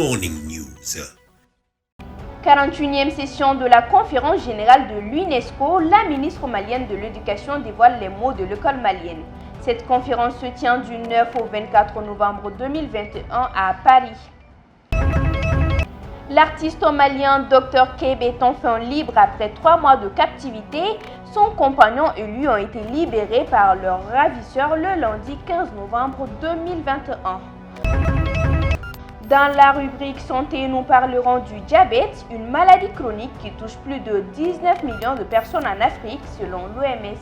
Morning News. 41e session de la conférence générale de l'UNESCO, la ministre malienne de l'Éducation dévoile les mots de l'école malienne. Cette conférence se tient du 9 au 24 novembre 2021 à Paris. L'artiste malien Dr Kebe est enfin libre après 3 mois de captivité. Son compagnon et lui ont été libérés par leur ravisseur le lundi 15 novembre 2021. Dans la rubrique santé, nous parlerons du diabète, une maladie chronique qui touche plus de 19 millions de personnes en Afrique selon l'OMS.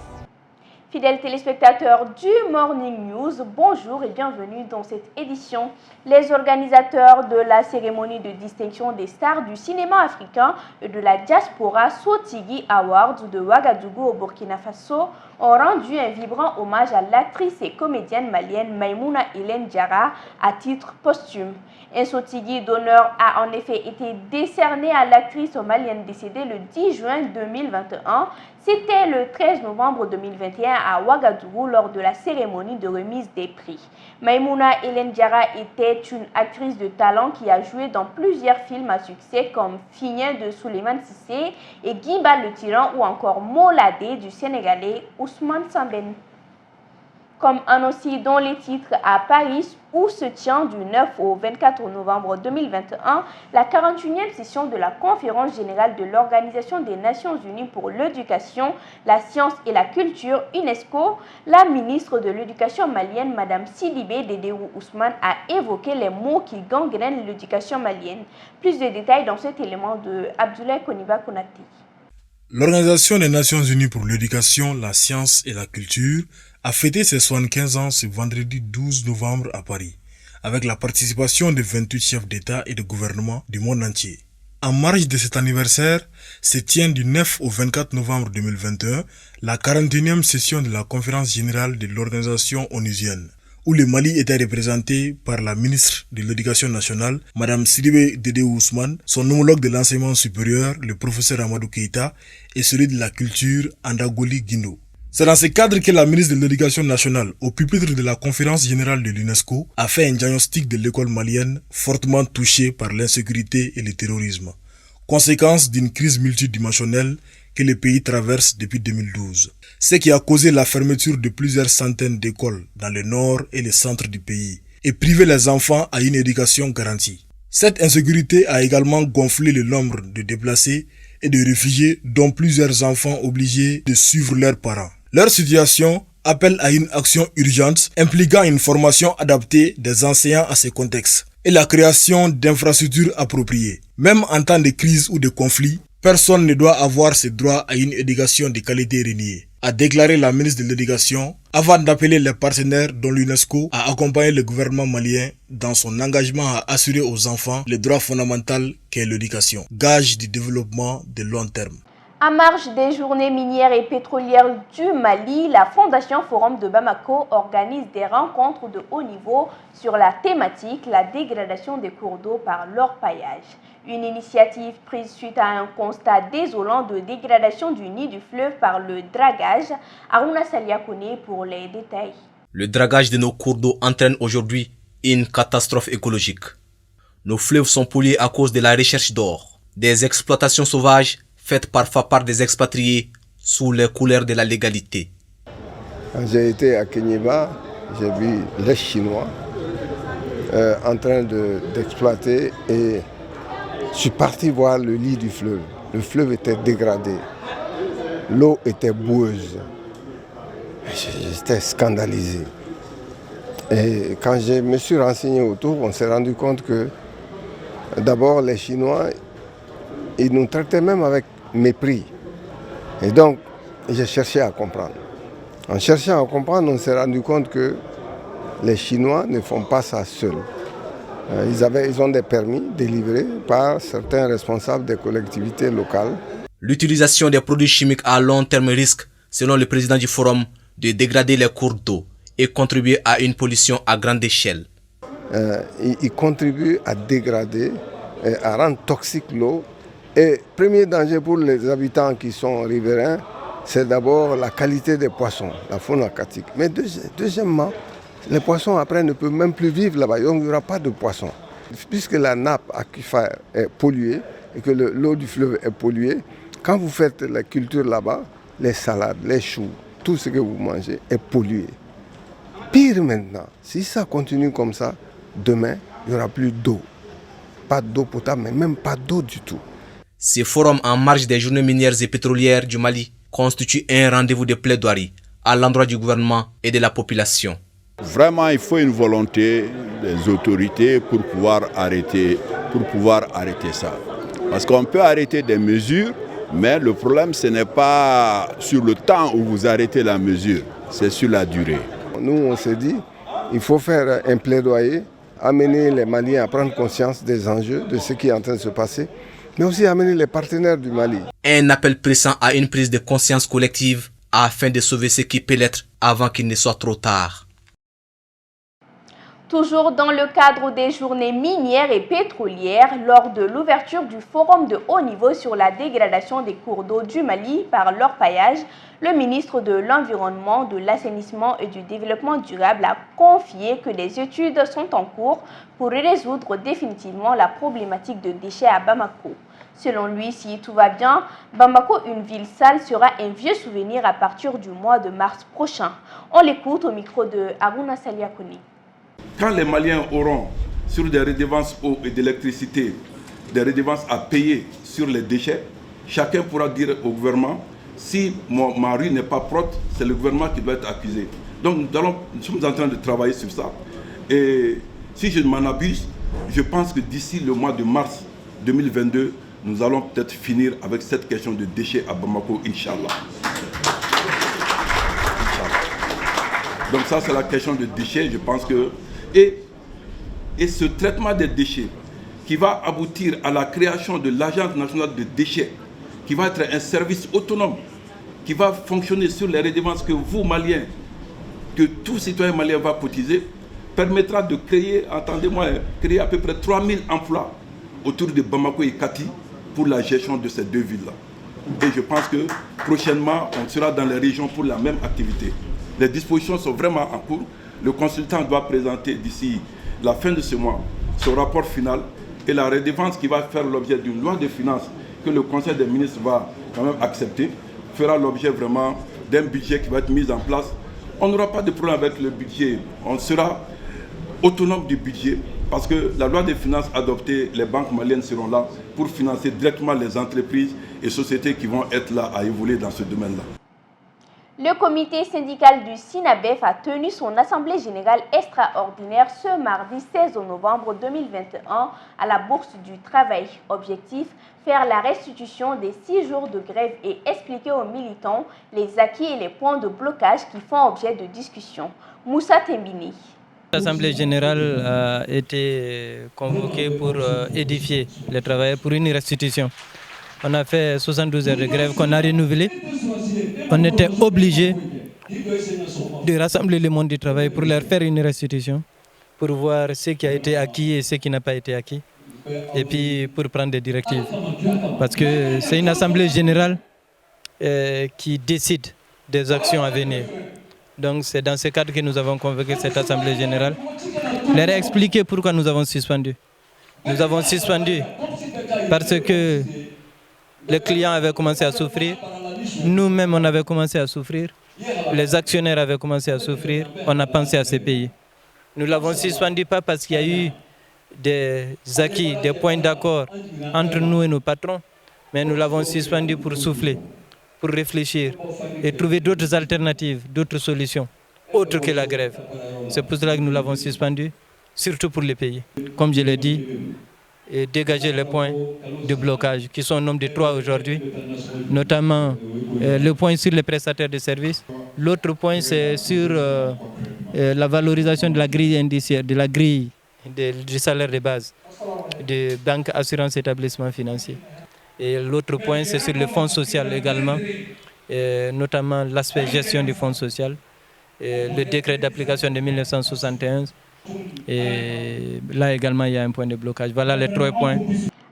Fidèles téléspectateurs du Morning News, bonjour et bienvenue dans cette édition. Les organisateurs de la cérémonie de distinction des stars du cinéma africain et de la diaspora Sotigi Awards de Ouagadougou au Burkina Faso ont rendu un vibrant hommage à l'actrice et comédienne malienne Maïmouna Hélène Diarra à titre posthume. Un Sotigi d'honneur a en effet été décerné à l'actrice malienne décédée le 10 juin 2021. C'était le 13 novembre 2021 à Ouagadougou lors de la cérémonie de remise des prix. Maïmouna Hélène Diarra était une actrice de talent qui a joué dans plusieurs films à succès comme Finien de Souleymane Cissé et Guimba le tyran ou encore Molade du Sénégalais Ousmane Sambène. Comme annoncé dans les titres à Paris, où se tient du 9 au 24 novembre 2021 la 41e session de la Conférence générale de l'Organisation des Nations Unies pour l'éducation, la science et la culture, UNESCO, la ministre de l'Éducation malienne, Mme Sidibé Dédéou Ousmane, a évoqué les maux qui gangrènent l'éducation malienne. Plus de détails dans cet élément de Abdoulaye Koniba Konate. L'Organisation des Nations Unies pour l'éducation, la science et la culture a fêté ses 75 ans ce vendredi 12 novembre à Paris, avec la participation de 28 chefs d'État et de gouvernement du monde entier. En marge de cet anniversaire, se tient du 9 au 24 novembre 2021 la 41e session de la conférence générale de l'organisation onusienne, où le Mali était représenté par la ministre de l'Éducation nationale, Mme Sidibé Dédéou Ousmane, son homologue de l'enseignement supérieur, le professeur Amadou Keïta, et celui de la culture, Andagoli Guindo. C'est dans ce cadre que la ministre de l'Éducation nationale, au pupitre de la conférence générale de l'UNESCO, a fait un diagnostic de l'école malienne fortement touchée par l'insécurité et le terrorisme, conséquence d'une crise multidimensionnelle que le pays traverse depuis 2012. Ce qui a causé la fermeture de plusieurs centaines d'écoles dans le nord et le centre du pays et privé les enfants à une éducation garantie. Cette insécurité a également gonflé le nombre de déplacés et de réfugiés dont plusieurs enfants obligés de suivre leurs parents. Leur situation appelle à une action urgente impliquant une formation adaptée des enseignants à ces contextes et la création d'infrastructures appropriées. Même en temps de crise ou de conflit, personne ne doit avoir ce droit à une éducation de qualité reniée, a déclaré la ministre de l'Éducation avant d'appeler les partenaires dont l'UNESCO a accompagné le gouvernement malien dans son engagement à assurer aux enfants le droit fondamental qu'est l'éducation, gage du développement de long terme. À marge des journées minières et pétrolières du Mali, la Fondation Forum de Bamako organise des rencontres de haut niveau sur la thématique la dégradation des cours d'eau par l'orpaillage. Une initiative prise suite à un constat désolant de dégradation du nid du fleuve par le dragage. Aruna Saliakone pour les détails. Le dragage de nos cours d'eau entraîne aujourd'hui une catastrophe écologique. Nos fleuves sont pollués à cause de la recherche d'or, des exploitations sauvages faites parfois par des expatriés sous les couleurs de la légalité. Quand j'ai été à Kenyeba, j'ai vu les Chinois en train d'exploiter et je suis parti voir le lit du fleuve. Le fleuve était dégradé, l'eau était boueuse. J'étais scandalisé. Et quand je me suis renseigné autour, on s'est rendu compte que d'abord les Chinois, ils nous traitaient même avec mépris. Et donc, j'ai cherché à comprendre. En cherchant à comprendre, on s'est rendu compte que les Chinois ne font pas ça seuls. Ils ont des permis délivrés par certains responsables des collectivités locales. L'utilisation des produits chimiques à long terme risque, selon le président du forum, de dégrader les cours d'eau et contribuer à une pollution à grande échelle. Ils contribuent à dégrader, à rendre toxique l'eau. Et premier danger pour les habitants qui sont riverains, c'est d'abord la qualité des poissons, la faune aquatique. Mais deuxièmement, les poissons après ne peuvent même plus vivre là-bas, donc il n'y aura pas de poissons. Puisque la nappe aquifère est polluée et que l'eau du fleuve est polluée, quand vous faites la culture là-bas, les salades, les choux, tout ce que vous mangez est pollué. Pire maintenant, si ça continue comme ça, demain, il n'y aura plus d'eau. Pas d'eau potable, mais même pas d'eau du tout. Ces forums en marge des journées minières et pétrolières du Mali constituent un rendez-vous de plaidoirie à l'endroit du gouvernement et de la population. Vraiment, il faut une volonté des autorités pour pouvoir arrêter ça. Parce qu'on peut arrêter des mesures, mais le problème, ce n'est pas sur le temps où vous arrêtez la mesure, c'est sur la durée. Nous, on s'est dit, il faut faire un plaidoyer, amener les Maliens à prendre conscience des enjeux, de ce qui est en train de se passer, mais aussi amener les partenaires du Mali. Un appel pressant à une prise de conscience collective afin de sauver ce qui peut l'être avant qu'il ne soit trop tard. Toujours dans le cadre des journées minières et pétrolières, lors de l'ouverture du forum de haut niveau sur la dégradation des cours d'eau du Mali par l'orpaillage, le ministre de l'Environnement, de l'Assainissement et du Développement durable a confié que des études sont en cours pour résoudre définitivement la problématique de déchets à Bamako. Selon lui, si tout va bien, Bamako, une ville sale, sera un vieux souvenir à partir du mois de mars prochain. On l'écoute au micro de Aruna Saliakoni. Quand les Maliens auront sur des redevances eau et d'électricité, des redevances à payer sur les déchets, chacun pourra dire au gouvernement, si ma rue n'est pas propre, c'est le gouvernement qui doit être accusé. Donc nous sommes en train de travailler sur ça. Et si je ne m'en abuse, je pense que d'ici le mois de mars 2022, nous allons peut-être finir avec cette question de déchets à Bamako, Inch'Allah. Donc ça, c'est la question de déchets, je pense que... Et ce traitement des déchets qui va aboutir à la création de l'Agence nationale de déchets, qui va être un service autonome, qui va fonctionner sur les redevances que vous, Maliens, que tout citoyen malien va cotiser, permettra de créer, entendez-moi, créer à peu près 3000 emplois autour de Bamako et Kati pour la gestion de ces deux villes-là. Et je pense que prochainement, on sera dans les régions pour la même activité. Les dispositions sont vraiment en cours. Le consultant doit présenter d'ici la fin de ce mois son rapport final et la redevance qui va faire l'objet d'une loi de finances que le Conseil des ministres va quand même accepter, fera l'objet vraiment d'un budget qui va être mis en place. On n'aura pas de problème avec le budget, on sera autonome du budget parce que la loi des finances adoptée, les banques maliennes seront là pour financer directement les entreprises et sociétés qui vont être là à évoluer dans ce domaine-là. Le comité syndical du SINABEF a tenu son assemblée générale extraordinaire ce mardi 16 novembre 2021 à la Bourse du Travail. Objectif, faire la restitution des 6 jours de grève et expliquer aux militants les acquis et les points de blocage qui font objet de discussion. Moussa Tembini. L'Assemblée générale a été convoquée pour édifier les travailleurs pour une restitution. On a fait 72 heures de grève qu'on a renouvelée. On était obligé de rassembler le monde du travail pour leur faire une restitution, pour voir ce qui a été acquis et ce qui n'a pas été acquis, et puis pour prendre des directives. Parce que c'est une assemblée générale qui décide des actions à venir. Donc c'est dans ce cadre que nous avons convoqué cette assemblée générale. Leur expliquer pourquoi nous avons suspendu. Nous avons suspendu parce que les clients avaient commencé à souffrir, nous-mêmes on avait commencé à souffrir, les actionnaires avaient commencé à souffrir, on a pensé à ces pays. Nous l'avons suspendu pas parce qu'il y a eu des acquis, des points d'accord entre nous et nos patrons, mais nous l'avons suspendu pour souffler, pour réfléchir et trouver d'autres alternatives, d'autres solutions, autres que la grève. C'est pour cela que nous l'avons suspendu, surtout pour les pays. Comme je l'ai dit, et dégager les points de blocage qui sont au nombre de 3 aujourd'hui, notamment le point sur les prestataires de services. L'autre point c'est sur la valorisation de la grille indiciaire, de la grille du salaire de base de banque, assurance, établissement financier. Et l'autre point c'est sur le fonds social également, notamment l'aspect gestion du fonds social, le décret d'application de 1971. Et là également, il y a un point de blocage. Voilà les 3 points.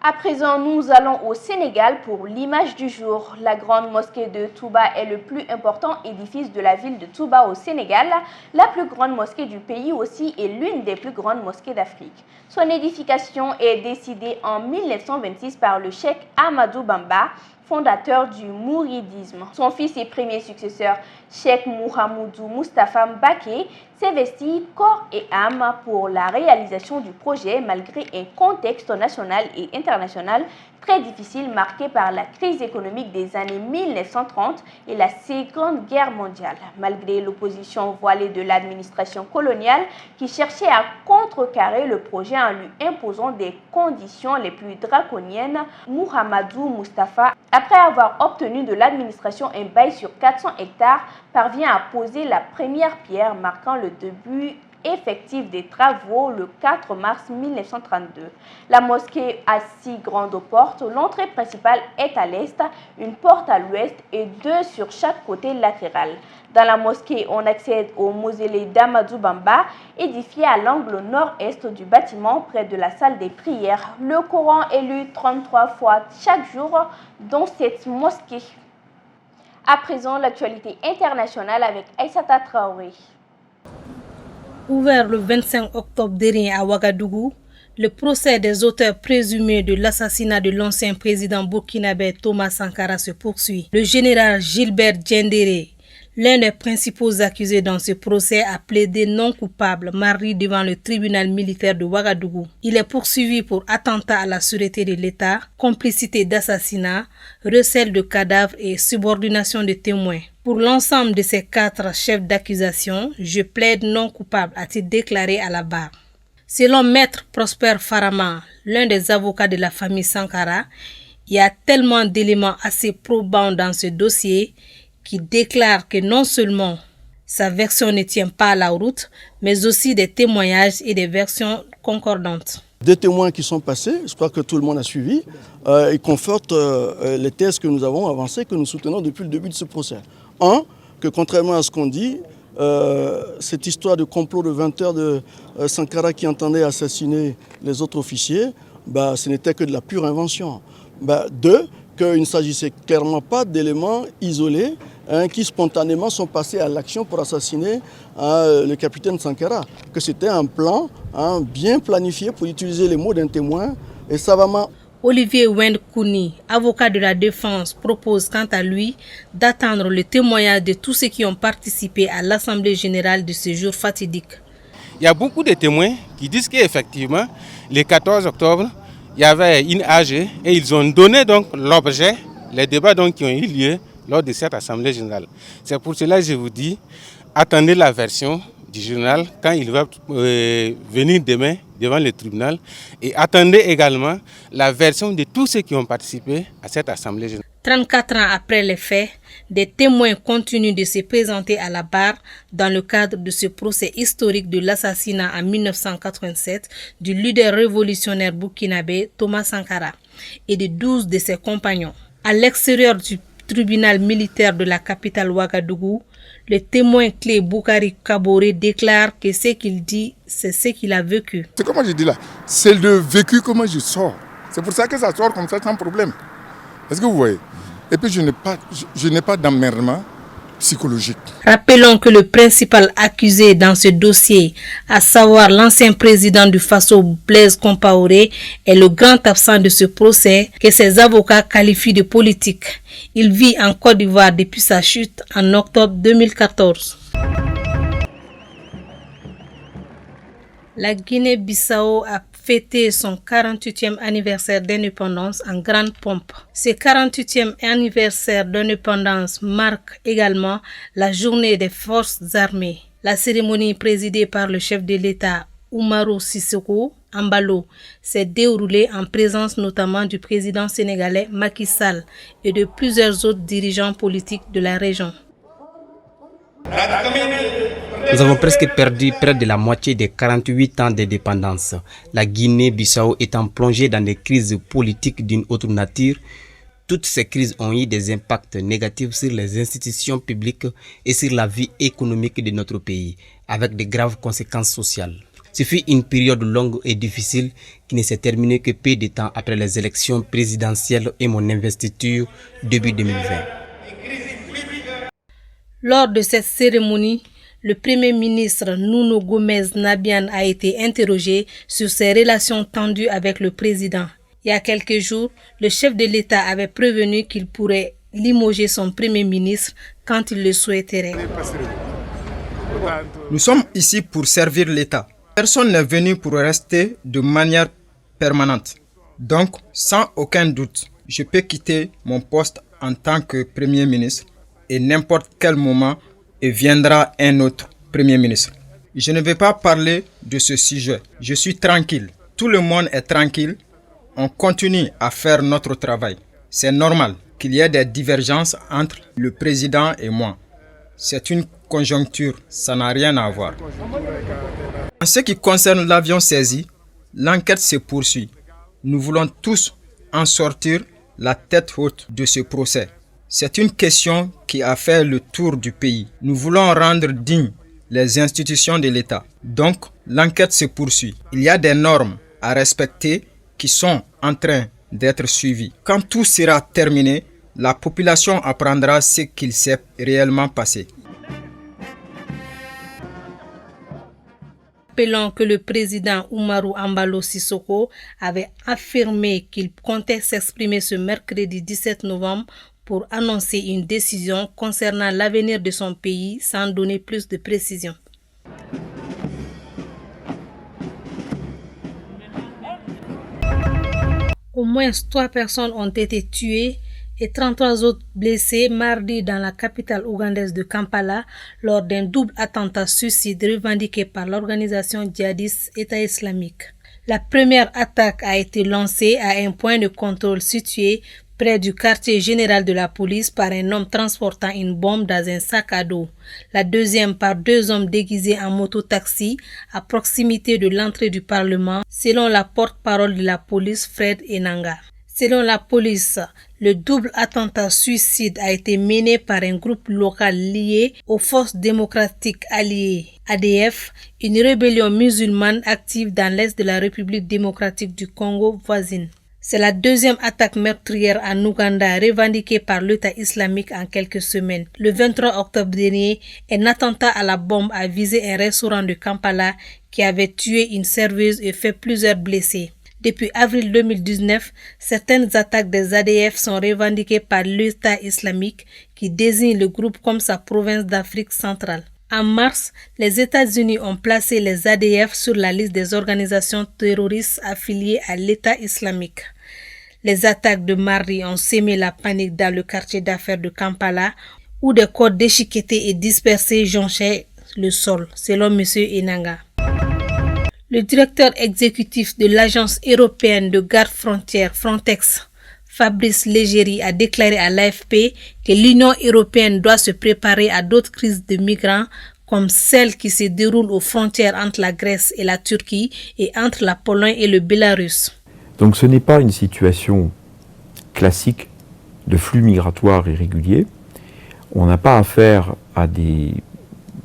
À présent, nous allons au Sénégal pour l'image du jour. La grande mosquée de Touba est le plus important édifice de la ville de Touba au Sénégal. La plus grande mosquée du pays aussi est l'une des plus grandes mosquées d'Afrique. Son édification est décidée en 1926 par le cheikh Ahmadou Bamba, fondateur du mouridisme. Son fils et premier successeur, Cheikh Mouhamoudou Moustapha Mbaké, s'investit corps et âme pour la réalisation du projet malgré un contexte national et international très difficile marqué par la crise économique des années 1930 et la Seconde Guerre mondiale. Malgré l'opposition voilée de l'administration coloniale qui cherchait à contrecarrer le projet en lui imposant des conditions les plus draconiennes, Mouhamadou Moustapha, après avoir obtenu de l'administration un bail sur 400 hectares, parvient à poser la première pierre marquant le début effectif des travaux le 4 mars 1932. La mosquée a 6 grandes portes. L'entrée principale est à l'est, une porte à l'ouest et 2 sur chaque côté latéral. Dans la mosquée, on accède au mausolée d'Ahmadou Bamba, édifié à l'angle nord-est du bâtiment près de la salle des prières. Le Coran est lu 33 fois chaque jour dans cette mosquée. À présent, l'actualité internationale avec Aïssata Traoré. Ouvert le 25 octobre dernier à Ouagadougou, le procès des auteurs présumés de l'assassinat de l'ancien président burkinabé Thomas Sankara se poursuit. Le général Gilbert Diendéré, l'un des principaux accusés dans ce procès, a plaidé non coupable mardi devant le tribunal militaire de Ouagadougou. Il est poursuivi pour attentat à la sûreté de l'État, complicité d'assassinat, recel de cadavres et subordination de témoins. Pour l'ensemble de ces 4 chefs d'accusation, je plaide non coupable, a-t-il déclaré à la barre. Selon Maître Prosper Farama, l'un des avocats de la famille Sankara, il y a tellement d'éléments assez probants dans ce dossier qui déclarent que non seulement sa version ne tient pas à la route, mais aussi des témoignages et des versions concordantes. Des témoins qui sont passés, je crois que tout le monde a suivi, ils confortent les thèses que nous avons avancées, que nous soutenons depuis le début de ce procès. Un, que contrairement à ce qu'on dit, cette histoire de complot de 20 heures de Sankara qui entendait assassiner les autres officiers, ce n'était que de la pure invention. 2, qu'il ne s'agissait clairement pas d'éléments isolés qui spontanément sont passés à l'action pour assassiner le capitaine Sankara. Que c'était un plan bien planifié, pour utiliser les mots d'un témoin, et savamment. Olivier Wendkouni, avocat de la défense, propose quant à lui d'attendre le témoignage de tous ceux qui ont participé à l'Assemblée générale de ce jour fatidique. Il y a beaucoup de témoins qui disent qu'effectivement, le 14 octobre, il y avait une AG et ils ont donné donc l'objet, les débats donc qui ont eu lieu lors de cette Assemblée générale. C'est pour cela que je vous dis, attendez la version du journal quand il va venir demain devant le tribunal et attendez également la version de tous ceux qui ont participé à cette Assemblée générale. 34 ans après les faits, des témoins continuent de se présenter à la barre dans le cadre de ce procès historique de l'assassinat en 1987 du leader révolutionnaire burkinabé Thomas Sankara et de 12 de ses compagnons. À l'extérieur du tribunal militaire de la capitale Ouagadougou, le témoin clé Boukari Kaboré déclare que ce qu'il dit, c'est ce qu'il a vécu. C'est comme je dis là, c'est le vécu comment je sors. C'est pour ça que ça sort comme ça sans problème. Est-ce que vous voyez? Et puis je n'ai pas d'emmerdement psychologique. Rappelons que le principal accusé dans ce dossier, à savoir l'ancien président du Faso Blaise Compaoré, est le grand absent de ce procès que ses avocats qualifient de politique. Il vit en Côte d'Ivoire depuis sa chute en octobre 2014. La Guinée-Bissau a fêté son 48e anniversaire d'indépendance en grande pompe. Ce 48e anniversaire d'indépendance marque également la journée des forces armées. La cérémonie présidée par le chef de l'État, Oumarou Sissoko Embalo, s'est déroulée en présence notamment du président sénégalais Macky Sall et de plusieurs autres dirigeants politiques de la région. Nous avons presque perdu près de la moitié des 48 ans d'indépendance. La Guinée-Bissau étant plongée dans des crises politiques d'une autre nature, toutes ces crises ont eu des impacts négatifs sur les institutions publiques et sur la vie économique de notre pays, avec de graves conséquences sociales. Ce fut une période longue et difficile qui ne s'est terminée que peu de temps après les élections présidentielles et mon investiture début 2020. Lors de cette cérémonie, le Premier ministre Nuno Gomes Nabian a été interrogé sur ses relations tendues avec le président. Il y a quelques jours, le chef de l'État avait prévenu qu'il pourrait limoger son Premier ministre quand il le souhaiterait. Nous sommes ici pour servir l'État. Personne n'est venu pour rester de manière permanente. Donc, sans aucun doute, je peux quitter mon poste en tant que Premier ministre et n'importe quel moment et viendra un autre Premier ministre. Je ne vais pas parler de ce sujet. Je suis tranquille. Tout le monde est tranquille. On continue à faire notre travail. C'est normal qu'il y ait des divergences entre le président et moi. C'est une conjoncture, ça n'a rien à voir. En ce qui concerne l'avion saisi, l'enquête se poursuit. Nous voulons tous en sortir la tête haute de ce procès. C'est une question qui a fait le tour du pays. Nous voulons rendre dignes les institutions de l'État. Donc, l'enquête se poursuit. Il y a des normes à respecter qui sont en train d'être suivies. Quand tout sera terminé, la population apprendra ce qu'il s'est réellement passé. Rappelons que le président Umaru Embalo Sissoko avait affirmé qu'il comptait s'exprimer ce mercredi 17 novembre pour annoncer une décision concernant l'avenir de son pays sans donner plus de précisions. Au moins 3 personnes ont été tuées et 33 autres blessés mardi dans la capitale ougandaise de Kampala lors d'un double attentat suicide revendiqué par l'organisation djihadiste État islamique. La première attaque a été lancée à un point de contrôle situé près du quartier général de la police par un homme transportant une bombe dans un sac à dos. La deuxième par 2 hommes déguisés en moto-taxi à proximité de l'entrée du Parlement, selon la porte-parole de la police Fred Enanga. Selon la police, le double attentat suicide a été mené par un groupe local lié aux forces démocratiques alliées, ADF, une rébellion musulmane active dans l'est de la République démocratique du Congo voisine. C'est la deuxième attaque meurtrière en Ouganda revendiquée par l'État islamique en quelques semaines. Le 23 octobre dernier, un attentat à la bombe a visé un restaurant de Kampala qui avait tué une serveuse et fait plusieurs blessés. Depuis avril 2019, certaines attaques des ADF sont revendiquées par l'État islamique qui désigne le groupe comme sa province d'Afrique centrale. En mars, les États-Unis ont placé les ADF sur la liste des organisations terroristes affiliées à l'État islamique. Les attaques de mardi ont sémé la panique dans le quartier d'affaires de Kampala où des corps déchiquetés et dispersés jonchaient le sol, selon M. Enanga. Le directeur exécutif de l'Agence européenne de garde-frontières Frontex, Fabrice Leggeri, a déclaré à l'AFP que l'Union européenne doit se préparer à d'autres crises de migrants comme celle qui se déroule aux frontières entre la Grèce et la Turquie et entre la Pologne et le Bélarus. Donc ce n'est pas une situation classique de flux migratoires irréguliers. On n'a pas affaire à des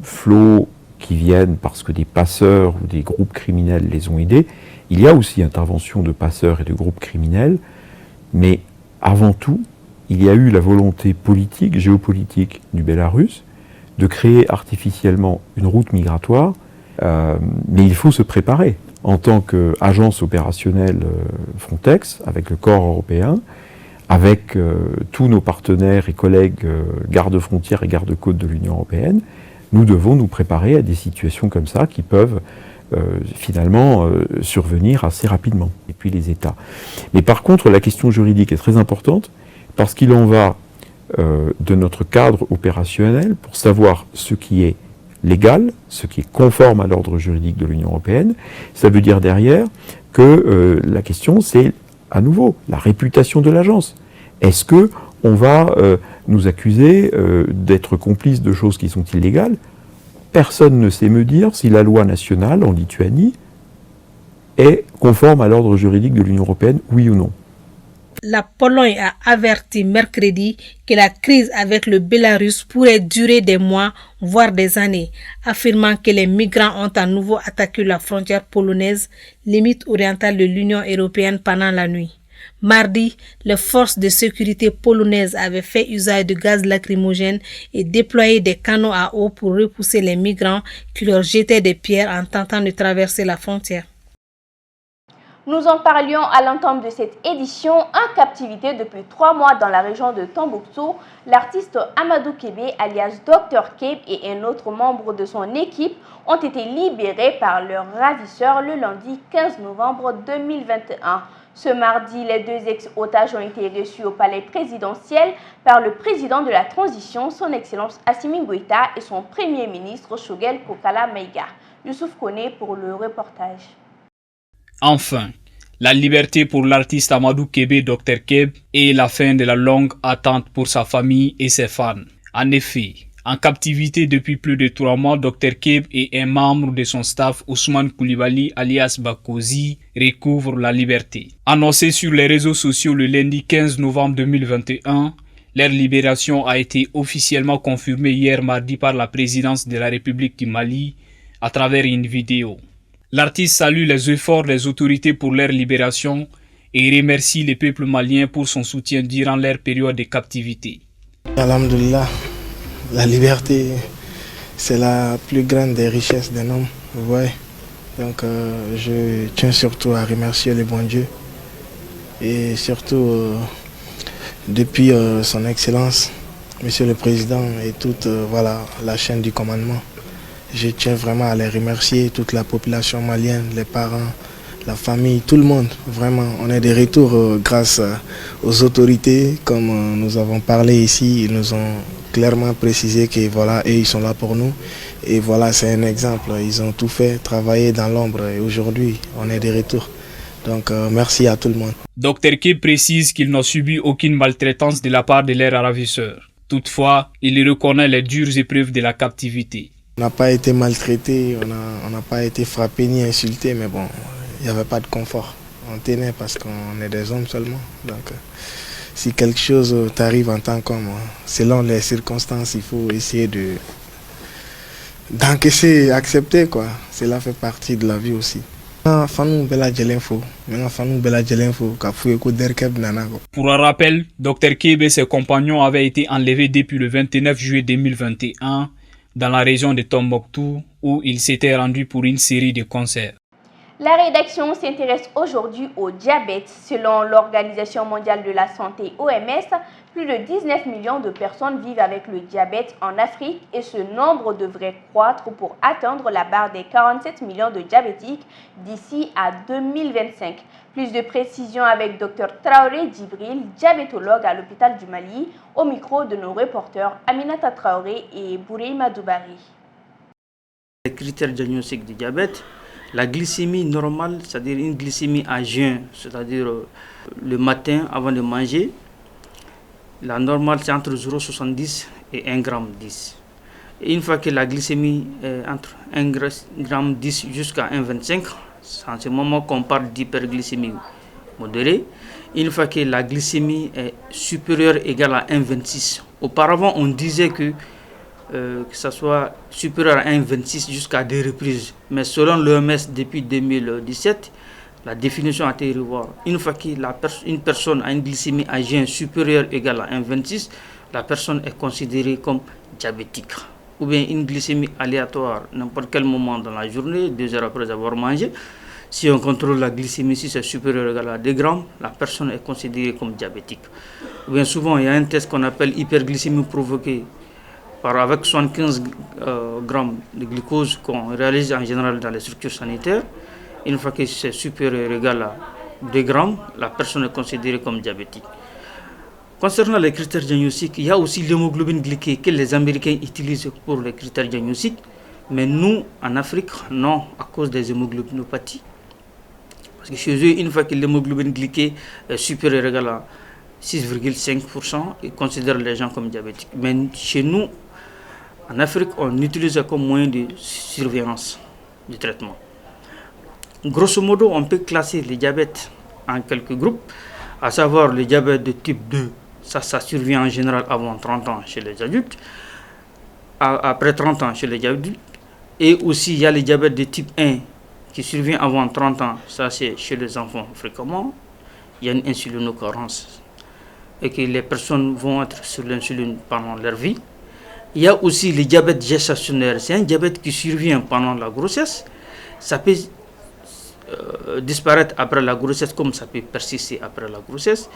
flots qui viennent parce que des passeurs ou des groupes criminels les ont aidés. Il y a aussi intervention de passeurs et de groupes criminels, mais avant tout, il y a eu la volonté politique, géopolitique du Bélarus de créer artificiellement une route migratoire, mais il faut se préparer. En tant qu'agence opérationnelle Frontex, avec le corps européen, avec tous nos partenaires et collègues gardes-frontières et gardes-côtes de l'Union européenne, nous devons nous préparer à des situations comme ça qui peuvent finalement survenir assez rapidement, et puis les États. Mais par contre, la question juridique est très importante, parce qu'il en va de notre cadre opérationnel pour savoir ce qui est légal, ce qui est conforme à l'ordre juridique de l'Union européenne. Ça veut dire derrière que la question, c'est à nouveau la réputation de l'agence. Est-ce que on va nous accuser d'être complices de choses qui sont illégales? Personne ne sait me dire si la loi nationale en Lituanie est conforme à l'ordre juridique de l'Union européenne, oui ou non. La Pologne a averti mercredi que la crise avec le Bélarus pourrait durer des mois, voire des années, affirmant que les migrants ont à nouveau attaqué la frontière polonaise, limite orientale de l'Union européenne pendant la nuit. Mardi, les forces de sécurité polonaises avaient fait usage de gaz lacrymogène et déployé des canons à eau pour repousser les migrants qui leur jetaient des pierres en tentant de traverser la frontière. Nous en parlions à l'entame de cette édition. En captivité depuis 3 mois dans la région de Tombouctou, l'artiste Amadou Kébé, alias Dr Keb, et un autre membre de son équipe ont été libérés par leurs ravisseurs le lundi 15 novembre 2021. Ce mardi, les 2 ex-otages ont été reçus au palais présidentiel par le président de la transition, son Excellence Assimi Goïta, et son premier ministre Shogel Kokala Maïga. Youssouf Kone pour le reportage. Enfin, la liberté pour l'artiste Amadou Kébé, Dr Keb, et la fin de la longue attente pour sa famille et ses fans. En effet, en captivité depuis plus de 3 mois, Dr Keb et un membre de son staff, Ousmane Koulibaly alias Bakozi, recouvrent la liberté. Annoncé sur les réseaux sociaux le lundi 15 novembre 2021, leur libération a été officiellement confirmée hier mardi par la présidence de la République du Mali à travers une vidéo. L'artiste salue les efforts des autorités pour leur libération et remercie le peuple malien pour son soutien durant leur période de captivité. Alhamdulillah, la liberté, c'est la plus grande des richesses d'un homme. Vous voyez. Donc je tiens surtout à remercier le bon Dieu et surtout depuis son Excellence, Monsieur le Président et toute la chaîne du commandement. Je tiens vraiment à les remercier, toute la population malienne, les parents, la famille, tout le monde. Vraiment, on est de retour grâce aux autorités. Comme nous avons parlé ici, ils nous ont clairement précisé que voilà, eux, ils sont là pour nous. Et voilà, c'est un exemple. Ils ont tout fait, travaillé dans l'ombre. Et aujourd'hui, on est de retour. Donc, merci à tout le monde. Dr Keb précise qu'il n'a subi aucune maltraitance de la part de leurs ravisseurs. Toutefois, il reconnaît les dures épreuves de la captivité. On n'a pas été maltraité, on n'a pas été frappé ni insulté, mais bon, il n'y avait pas de confort. On tenait parce qu'on est des hommes seulement. Donc, si quelque chose t'arrive en tant qu'homme, selon les circonstances, il faut essayer d'encaisser, accepter, quoi. Cela fait partie de la vie aussi. Pour un rappel, Dr Keb et ses compagnons avaient été enlevés depuis le 29 juillet 2021 dans la région de Tombouctou où ils s'étaient rendus pour une série de concerts. La rédaction s'intéresse aujourd'hui au diabète. Selon l'Organisation mondiale de la santé OMS, plus de 19 millions de personnes vivent avec le diabète en Afrique et ce nombre devrait croître pour atteindre la barre des 47 millions de diabétiques d'ici à 2025. Plus de précisions avec Dr Traoré Djibril, diabétologue à l'hôpital du Mali, au micro de nos reporters Aminata Traoré et Boureima Doubari. Les critères diagnostiques du diabète, la glycémie normale, c'est-à-dire une glycémie à jeun, c'est-à-dire le matin avant de manger. La normale, c'est entre 0,70 et 1,10 g. Et une fois que la glycémie est entre 1,10 g jusqu'à 1,25 g, c'est en ce moment qu'on parle d'hyperglycémie modérée. Une fois que la glycémie est supérieure égale à 1,26 g. Auparavant, on disait que ça soit supérieur à 1,26 jusqu'à 2 reprises. Mais selon l'OMS, depuis 2017, la définition a été revoir. Une fois qu'une personne a une glycémie à jeun supérieure égale à 1,26, la personne est considérée comme diabétique. Ou bien une glycémie aléatoire, n'importe quel moment dans la journée, 2 heures après avoir mangé. Si on contrôle la glycémie, si c'est supérieur ou égal à 2 grammes, la personne est considérée comme diabétique. Ou bien souvent, il y a un test qu'on appelle hyperglycémie provoquée avec 75 grammes de glucose qu'on réalise en général dans les structures sanitaires. Une fois que c'est supérieur ou égal à 2 grammes, la personne est considérée comme diabétique. Concernant les critères diagnostiques, il y a aussi l'hémoglobine glyquée que les Américains utilisent pour les critères diagnostiques. Mais nous, en Afrique, non, à cause des hémoglobinopathies. Parce que chez eux, une fois que l'hémoglobine glyquée est supérieure ou égale à 6,5%, ils considèrent les gens comme diabétiques. Mais chez nous, en Afrique, on utilise comme moyen de surveillance du traitement. Grosso modo, on peut classer le diabète en quelques groupes. à savoir le diabète de type 2. Ça survient en général avant 30 ans chez les adultes, après 30 ans chez les adultes. Et aussi, il y a le diabète de type 1 qui survient avant 30 ans, ça c'est chez les enfants fréquemment. Il y a une insulinocarence et que les personnes vont être sur l'insuline pendant leur vie. Il y a aussi le diabète gestationnaire, c'est un diabète qui survient pendant la grossesse. Ça peut disparaître après la grossesse comme ça peut persister après la grossesse.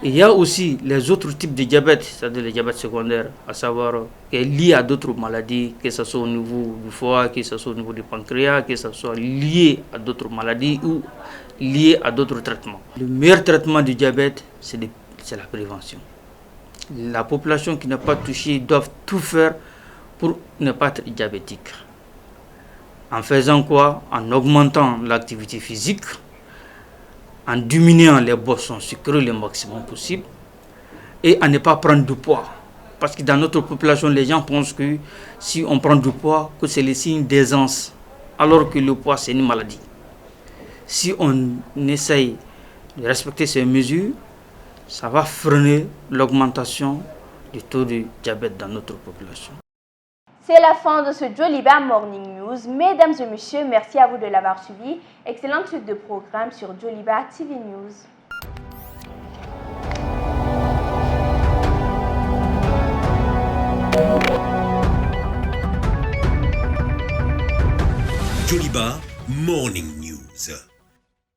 Et il y a aussi les autres types de diabète, c'est-à-dire le diabète secondaire, à savoir qui est lié à d'autres maladies, que ce soit au niveau du foie, que ce soit au niveau du pancréas, que ce soit lié à d'autres maladies ou lié à d'autres traitements. Le meilleur traitement du diabète, c'est la prévention. La population qui n'est pas touchée doit tout faire pour ne pas être diabétique. En faisant quoi? En augmentant l'activité physique, en diminuant les boissons sucrées le maximum possible et à ne pas prendre du poids. Parce que dans notre population, les gens pensent que si on prend du poids, que c'est le signe d'aisance, alors que le poids, c'est une maladie. Si on essaye de respecter ces mesures, ça va freiner l'augmentation du taux de diabète dans notre population. C'est la fin de ce Joliba Morning News. Mesdames et messieurs, merci à vous de l'avoir suivi. Excellente suite de programme sur Joliba TV News. Joliba Morning News.